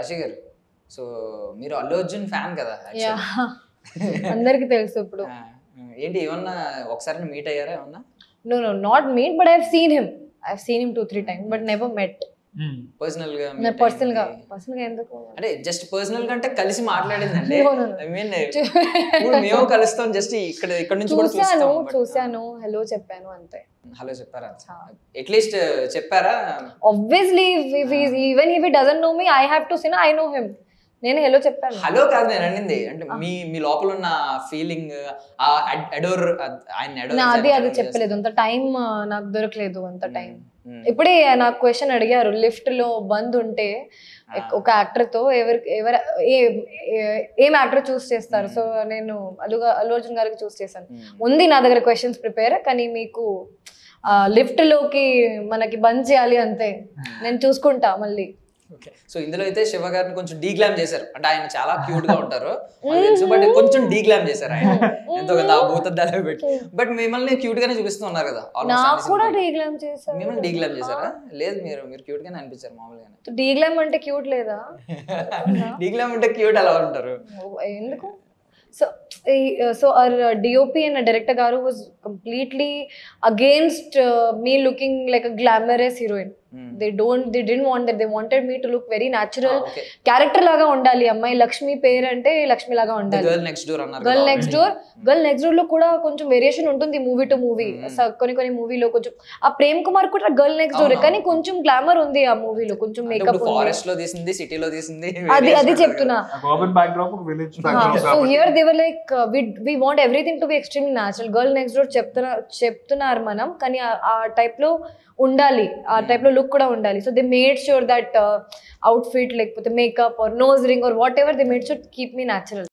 రాశి గారు, సో మీరు అల్లు అర్జున్ ఫ్యాన్ కదా యా అందరికి తెలుసు ఇప్పుడు. ఏంటి ఏమన్నా ఒకసారి మీట్ అయ్యారా ఏమన్నా? No, no, not meet, but I've seen him. I've seen him 2-3 times, but never met. Personal గా పర్సనల్ గా ఎందుకు అంటే జస్ట్ పర్సనల్ గా అంటే కలిసి మాట్లాడిందండి. No, no, no. I mean ఇప్పుడు మేము కలుస్తాం జస్ట్ ఇక్కడ నుంచి కూడా చూసాను హలో చెప్పాను అంతే. హలో చెప్పారా? అట్లీస్ట్ చెప్పారా? Obviously, even if he doesn't know me, I have to say I know him. నేను హలో చెప్పాను. హలో కాదు నేను అనింది, అంటే మీ లోపల ఉన్న ఫీలింగ్ అడోర్ ఆయన అది చెప్పలేదు, అంత టైం నాకు దొరకలేదు అంత టైం. ఇప్పుడే నాకు క్వశ్చన్ అడిగారు, లిఫ్ట్ లో బంద్ ఉంటే ఒక యాక్టర్ తో ఏం యాక్టర్ చూస్ చేస్తారు, సో నేను అల్లు అర్జున్ గారికి చూస్ చేశాను. ఉంది నా దగ్గర క్వశ్చన్స్ ప్రిపేర్, కానీ మీకు లిఫ్ట్ లోకి మనకి బంద్ చేయాలి అంతే, నేను చూసుకుంటా మళ్ళీ. సో ఇందులో అయితే శివ గారిని కొంచెం డీగ్లామ్ చేశారు, అంటే ఆయన చాలా క్యూట్ గా ఉంటారు బట్ కొంచెం డీగ్లామ్ చేశారు ఆయన, ఎంతో కదా భూతద్దాలు పెట్టి. బట్ మిమ్మల్ని క్యూట్ గానే చూపిస్తూ ఉన్నారు కదా. నాకు కూడా డీగ్లామ్ చేశారు. మిమ్మల్ని డీగ్లామ్ చేశారా? లేదు, మీరు క్యూట్ గానే అనిపించారు మామూలుగానే. డీగ్లామ్ అంటే క్యూట్ లేదా? డీగ్లామ్ అంటే క్యూట్ అలా ఉంటారు ఎందుకు? So our DOP and director garu was completely against me looking like a glamorous heroine. They didn't want that. They wanted me to look very natural. Character laga undali. అమ్మాయి లక్ష్మి పేరు అంటే లక్ష్మి లాగా ఉండాలి. Girl next door అన్నారు. Girl next door లో కూడా కొంచెం variation ఉంటుంది మూవీ టు మూవీ. కొన్ని మూవీలో కొంచెం ఆ ప్రేమ్ కుమార్ కూడా గర్ల్ నెక్స్ట్ డోర్, కానీ కొంచెం గ్లామర్ ఉంది ఆ మూవీలో, కొంచెం మేకప్ ఉంది. ఫారెస్ట్ లో తీసింది, సిటీలో తీసింది, అది చెప్తున్నా. So here they were like we want everything to be extremely natural. Girl next door చెప్తున్నారు మనం, కానీ ఆ టైప్ లో ఉండాలి, ఆ టైప్ లో లుక్ కూడా ఉండాలి. So they made sure that outfit లేకపోతే makeup or nose ring or whatever, they made sure keep me natural.